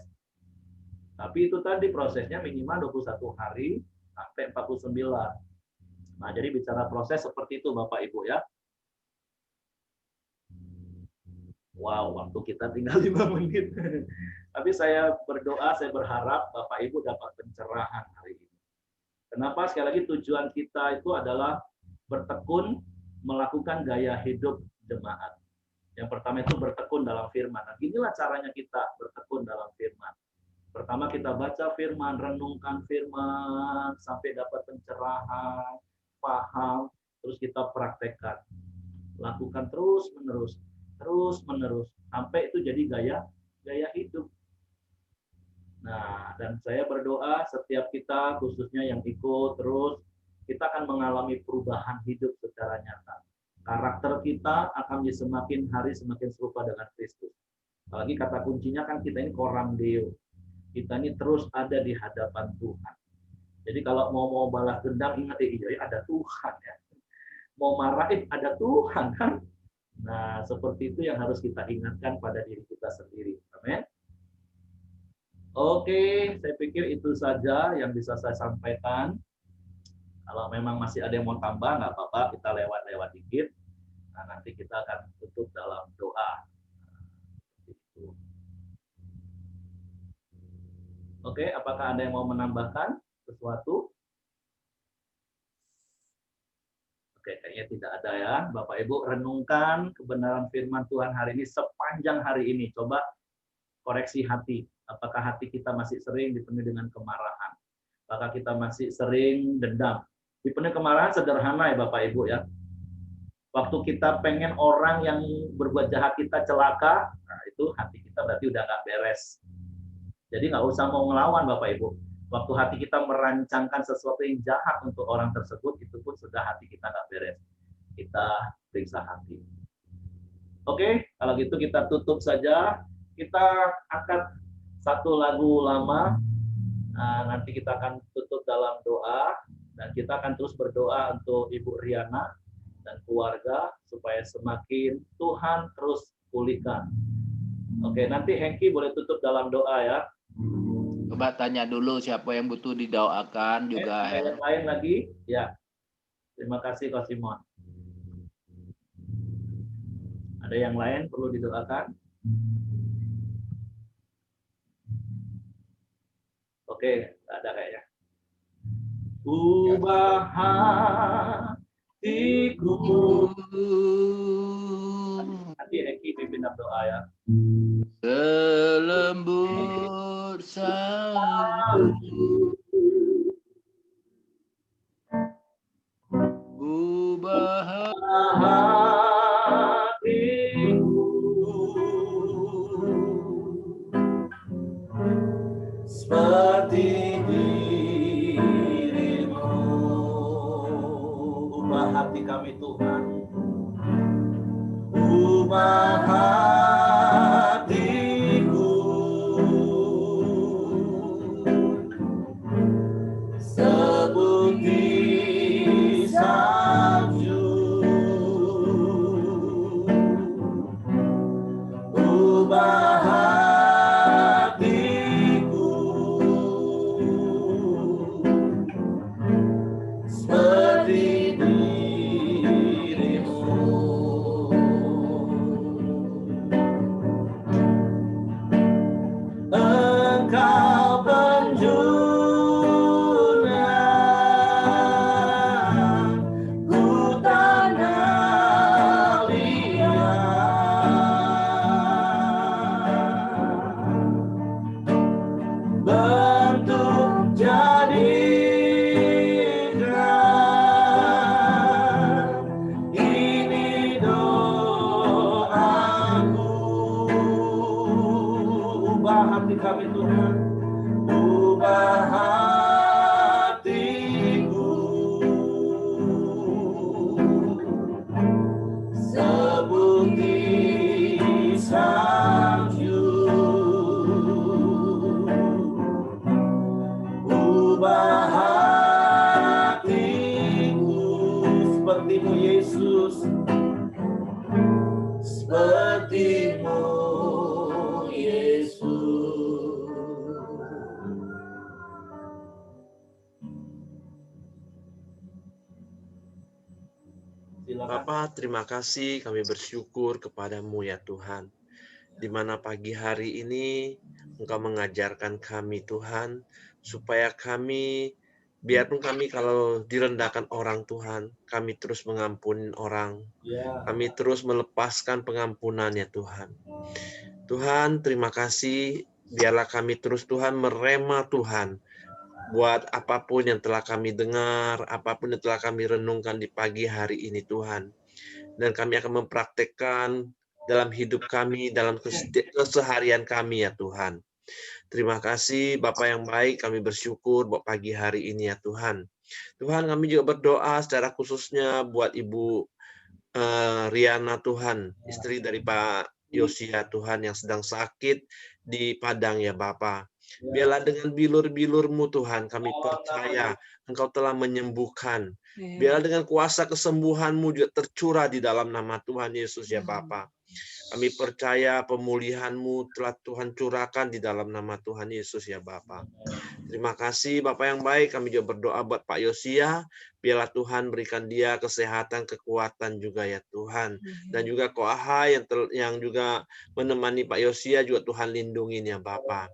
Tapi itu tadi prosesnya minimal 21 hari sampai 49. Nah, jadi bicara proses seperti itu Bapak Ibu ya. Wow, waktu kita tinggal 5 menit. Tapi saya berdoa, saya berharap Bapak Ibu dapat pencerahan hari ini. Kenapa? Sekali lagi tujuan kita itu adalah bertekun melakukan gaya hidup jemaat. Yang pertama itu bertekun dalam firman. Nah, inilah caranya kita bertekun dalam firman. Pertama kita baca firman, renungkan firman, sampai dapat pencerahan, paham, terus kita praktekkan. Lakukan terus-menerus, sampai itu jadi gaya hidup. Nah, dan saya berdoa setiap kita, khususnya yang ikut terus, kita akan mengalami perubahan hidup secara nyata. Karakter kita akan semakin hari semakin serupa dengan Kristus. Apalagi kata kuncinya kan kita ini coram Deo. Kita ini terus ada di hadapan Tuhan. Jadi kalau mau balas dendam, ingat ya ada Tuhan ya. Mau marahin ada Tuhan kan. Nah, seperti itu yang harus kita ingatkan pada diri kita sendiri. Amin. Oke, saya pikir itu saja yang bisa saya sampaikan. Kalau memang masih ada yang mau tambah, nggak apa-apa, kita lewat dikit. Nah, nanti kita akan tutup dalam doa. Oke, apakah ada yang mau menambahkan sesuatu? Oke, kayaknya tidak ada ya. Bapak Ibu, renungkan kebenaran firman Tuhan hari ini sepanjang hari ini. Coba koreksi hati. Apakah hati kita masih sering dipenuhi dengan kemarahan? Apakah kita masih sering dendam? Dipenuhi kemarahan sederhana ya Bapak Ibu ya. Waktu kita pengen orang yang berbuat jahat kita celaka, nah itu hati kita berarti udah nggak beres. Jadi nggak usah mau ngelawan Bapak Ibu. Waktu hati kita merancangkan sesuatu yang jahat untuk orang tersebut, itu pun sudah hati kita nggak beres. Kita periksa hati. Oke, kalau gitu kita tutup saja. Kita angkat satu lagu lama. Nah, nanti kita akan tutup dalam doa. Dan kita akan terus berdoa untuk Ibu Riana dan keluarga supaya semakin Tuhan terus pulihkan. Oke, nanti Hengki boleh tutup dalam doa ya. Coba tanya dulu siapa yang butuh didoakan juga. Ada yang lain lagi? Ya. Terima kasih Kak Simon. Ada yang lain perlu didoakan? Oke, ada kayaknya. Ubah hatiku. Nanti Eki pimpin doa ya. Selembut salju, ubah hatiku seperti dirimu. Ubah hati kami Tuhan. Ubah hatiku seperti salju. Ubah hatiku seperti dirimu. Engkau penjuna hutan Alia, bentuk jadikan ini doaku. Ubah hati kami Tuhan, ubah hatiku seperti salju. Ubah hatiku sepertimu Yesus, sepertimu Yesus. Bapa, terima kasih, kami bersyukur kepadamu ya Tuhan. Di mana pagi hari ini Engkau mengajarkan kami Tuhan, supaya kami, biarpun kami kalau direndahkan orang Tuhan, kami terus mengampuni orang. Kami terus melepaskan pengampunan ya Tuhan. Tuhan, terima kasih, biarlah kami terus Tuhan merema Tuhan, buat apapun yang telah kami dengar, apapun yang telah kami renungkan di pagi hari ini Tuhan. Dan kami akan mempraktekkan dalam hidup kami, dalam keseharian kami ya Tuhan. Terima kasih Bapak yang baik, kami bersyukur buat pagi hari ini ya Tuhan. Tuhan, kami juga berdoa secara khususnya buat Ibu Riana Tuhan, istri dari Pak Yosia Tuhan yang sedang sakit di Padang ya Bapak. Biarlah dengan bilur-bilur-Mu Tuhan, kami percaya Engkau telah menyembuhkan. Biarlah dengan kuasa kesembuhan-Mu juga tercurah di dalam nama Tuhan Yesus ya Bapa. Kami percaya pemulihan-Mu telah Tuhan curahkan di dalam nama Tuhan Yesus ya Bapa. Terima kasih Bapak yang baik, kami juga berdoa buat Pak Yosia. Biarlah Tuhan berikan dia kesehatan, kekuatan juga ya Tuhan. Dan juga Koaha yang juga menemani Pak Yosia juga Tuhan lindungin ya Bapak.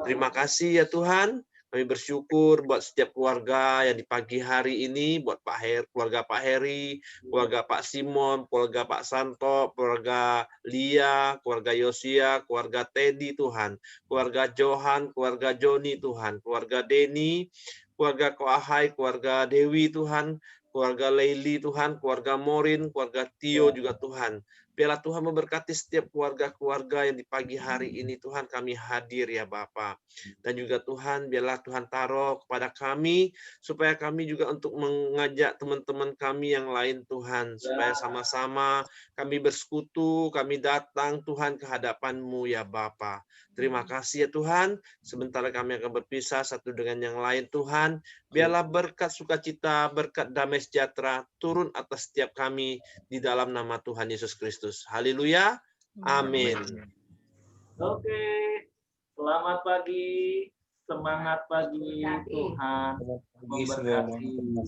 Terima kasih ya Tuhan. Kami bersyukur buat setiap keluarga yang di pagi hari ini, buat keluarga Pak Heri, keluarga Pak Simon, keluarga Pak Santo, keluarga Lia, keluarga Yosia, keluarga Teddy Tuhan, keluarga Johan, keluarga Joni Tuhan, keluarga Denny, keluarga Koahai, keluarga Dewi Tuhan, keluarga Leili Tuhan, keluarga Morin, keluarga Tio juga Tuhan. Biarlah Tuhan memberkati setiap keluarga-keluarga yang di pagi hari ini Tuhan kami hadir ya Bapa. Dan juga Tuhan biarlah Tuhan taruh kepada kami supaya kami juga untuk mengajak teman-teman kami yang lain Tuhan. Supaya sama-sama kami bersekutu, kami datang Tuhan ke hadapan-Mu ya Bapa. Terima kasih ya Tuhan. Sebentar kami akan berpisah satu dengan yang lain Tuhan. Biarlah berkat sukacita, berkat damai sejahtera turun atas setiap kami di dalam nama Tuhan Yesus Kristus. Haleluya. Amin. Oke. Selamat pagi. Semangat pagi Tuhan. Selamat pagi semua. Memberkati.